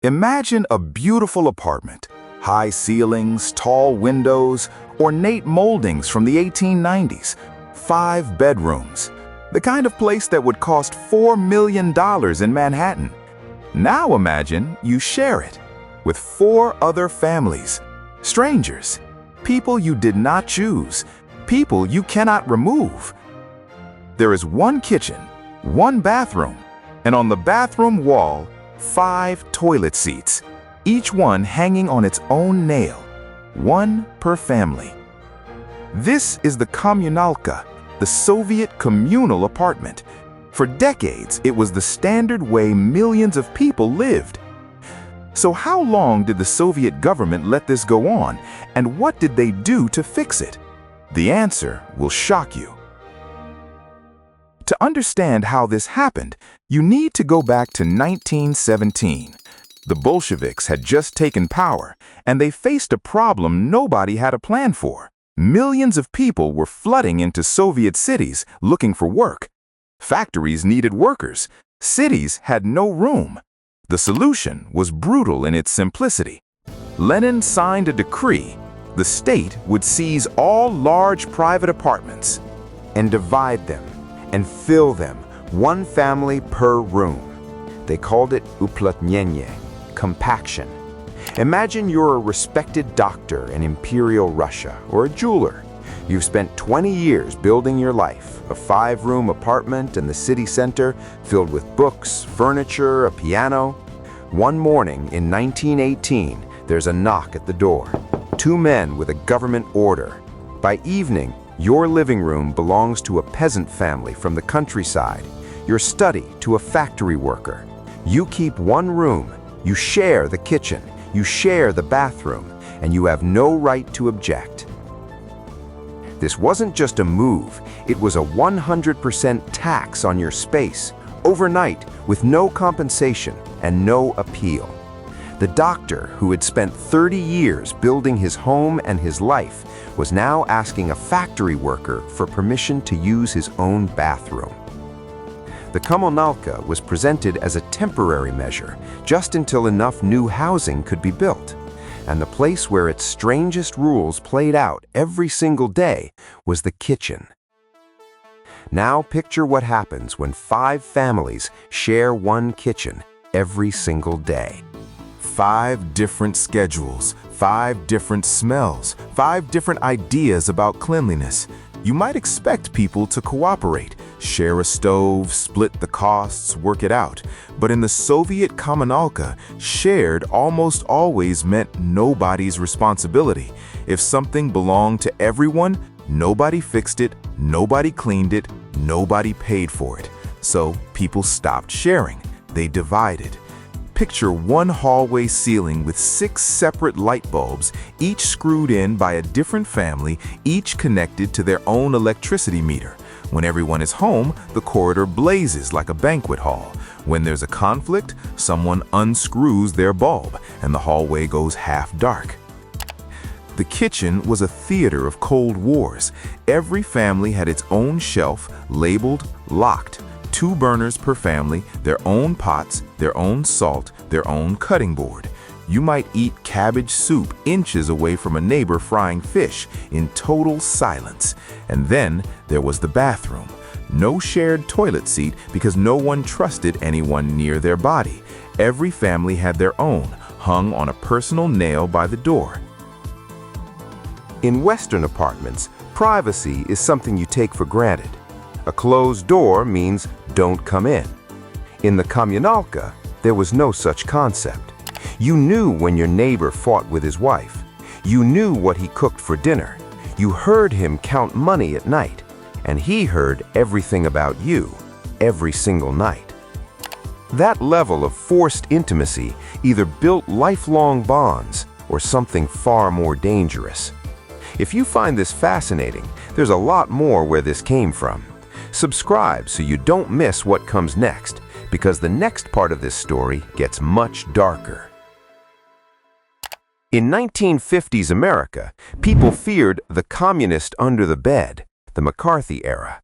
Imagine a beautiful apartment, high ceilings, tall windows, ornate moldings from the 1890s, 5 bedrooms, the kind of place that would cost $4 million in Manhattan. Now imagine you share it with 4 other families, strangers, people you did not choose, people you cannot remove. There is 1 kitchen, 1 bathroom, and on the bathroom wall, 5 toilet seats, each one hanging on its own nail, 1 per family. This is the kommunalka, the Soviet communal apartment. For decades, it was the standard way millions of people lived. So how long did the Soviet government let this go on, and what did they do to fix it? The answer will shock you. To understand how this happened, you need to go back to 1917. The Bolsheviks had just taken power, and they faced a problem nobody had a plan for. Millions of people were flooding into Soviet cities looking for work. Factories needed workers. Cities had no room. The solution was brutal in its simplicity. Lenin signed a decree. The state would seize all large private apartments and divide them and fill them, 1 family per room. They called it uplotnenie, compaction. Imagine you're a respected doctor in Imperial Russia or a jeweler. You've spent 20 years building your life, a 5-room apartment in the city center filled with books, furniture, a piano. One morning in 1918, there's a knock at the door. 2 men with a government order. By evening, your living room belongs to a peasant family from the countryside, your study to a factory worker. You keep 1 room, you share the kitchen, you share the bathroom, and you have no right to object. This wasn't just a move, it was a 100% tax on your space, overnight, with no compensation and no appeal. The doctor, who had spent 30 years building his home and his life, was now asking a factory worker for permission to use his own bathroom. The kommunalka was presented as a temporary measure, just until enough new housing could be built. And the place where its strangest rules played out every single day was the kitchen. Now picture what happens when 5 families share 1 kitchen every single day. 5 different schedules, 5 different smells, 5 different ideas about cleanliness. You might expect people to cooperate, share a stove, split the costs, work it out. But in the Soviet kommunalka, shared almost always meant nobody's responsibility. If something belonged to everyone, nobody fixed it, nobody cleaned it, nobody paid for it. So people stopped sharing. They divided. Picture 1 hallway ceiling with 6 separate light bulbs, each screwed in by a different family, each connected to their own electricity meter. When everyone is home, the corridor blazes like a banquet hall. When there's a conflict, someone unscrews their bulb, and the hallway goes half dark. The kitchen was a theater of cold wars. Every family had its own shelf, labeled, locked. 2 burners per family, their own pots, their own salt, their own cutting board. You might eat cabbage soup inches away from a neighbor frying fish in total silence. And then there was the bathroom. No shared toilet seat because no one trusted anyone near their body. Every family had their own, hung on a personal nail by the door. In Western apartments, privacy is something you take for granted. A closed door means don't come in. In the kommunalka, there was no such concept. You knew when your neighbor fought with his wife. You knew what he cooked for dinner. You heard him count money at night, and he heard everything about you every single night. That level of forced intimacy either built lifelong bonds or something far more dangerous. If you find this fascinating, there's a lot more where this came from. Subscribe so you don't miss what comes next, because the next part of this story gets much darker. In 1950s America, people feared the communist under the bed, the McCarthy era.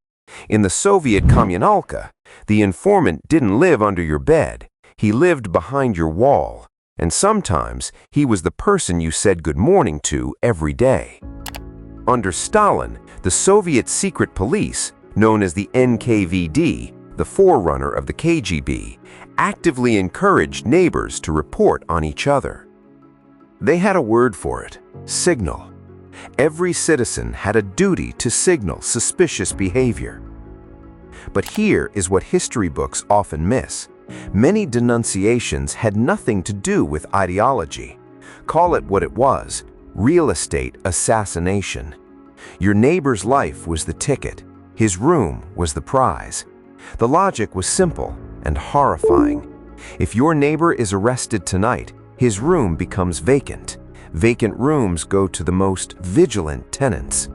In the Soviet kommunalka, the informant didn't live under your bed. He lived behind your wall. And sometimes he was the person you said good morning to every day. Under Stalin, the Soviet secret police, known as the NKVD, the forerunner of the KGB, actively encouraged neighbors to report on each other. They had a word for it: signal. Every citizen had a duty to signal suspicious behavior. But here is what history books often miss. Many denunciations had nothing to do with ideology. Call it what it was: real estate assassination. Your neighbor's life was the ticket. His room was the prize. The logic was simple and horrifying. If your neighbor is arrested tonight, his room becomes vacant. Vacant rooms go to the most vigilant tenants.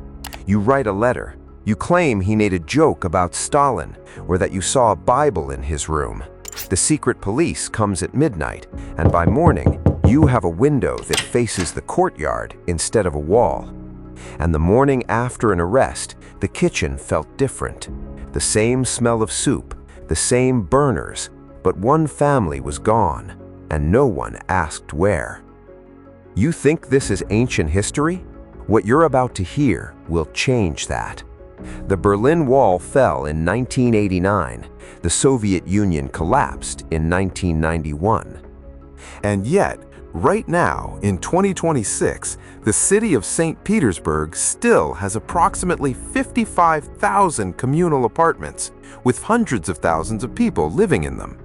You write a letter. You claim he made a joke about Stalin or that you saw a Bible in his room. The secret police comes at midnight, and by morning, you have a window that faces the courtyard instead of a wall. And the morning after an arrest, the kitchen felt different. The same smell of soup, the same burners, but one family was gone, and no one asked where. You think this is ancient history? What you're about to hear will change that. The Berlin Wall fell in 1989. The Soviet Union collapsed in 1991. And yet, right now, in 2026, the city of St. Petersburg still has approximately 55,000 communal apartments, with hundreds of thousands of people living in them.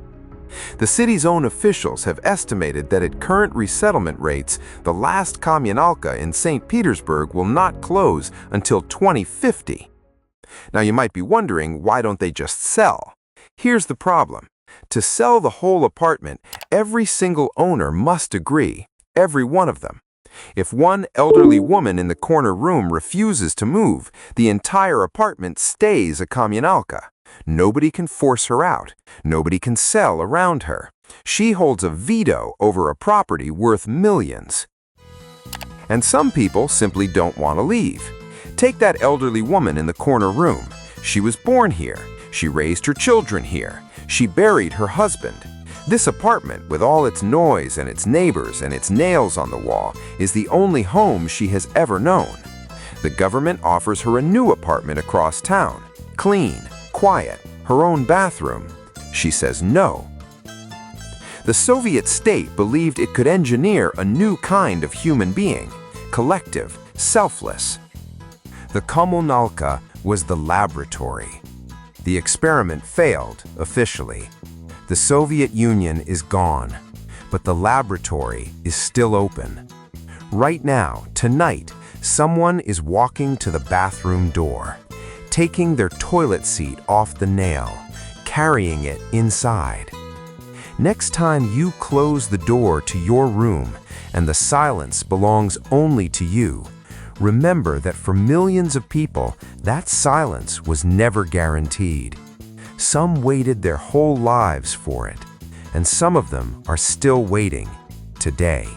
The city's own officials have estimated that at current resettlement rates, the last kommunalka in St. Petersburg will not close until 2050. Now you might be wondering, why don't they just sell? Here's the problem. To sell the whole apartment, every single owner must agree, every one of them. If one elderly woman in the corner room refuses to move, the entire apartment stays a kommunalka. Nobody can force her out. Nobody can sell around her. She holds a veto over a property worth millions. And some people simply don't want to leave. Take that elderly woman in the corner room. She was born here. She raised her children here. She buried her husband. This apartment, with all its noise and its neighbors and its nails on the wall, is the only home she has ever known. The government offers her a new apartment across town. Clean, quiet, her own bathroom. She says no. The Soviet state believed it could engineer a new kind of human being, collective, selfless. The kommunalka was the laboratory. The experiment failed officially. The Soviet Union is gone, but the laboratory is still open. Right now, tonight, someone is walking to the bathroom door, taking their toilet seat off the nail, carrying it inside. Next time you close the door to your room and the silence belongs only to you, remember that for millions of people, that silence was never guaranteed. Some waited their whole lives for it, and some of them are still waiting today.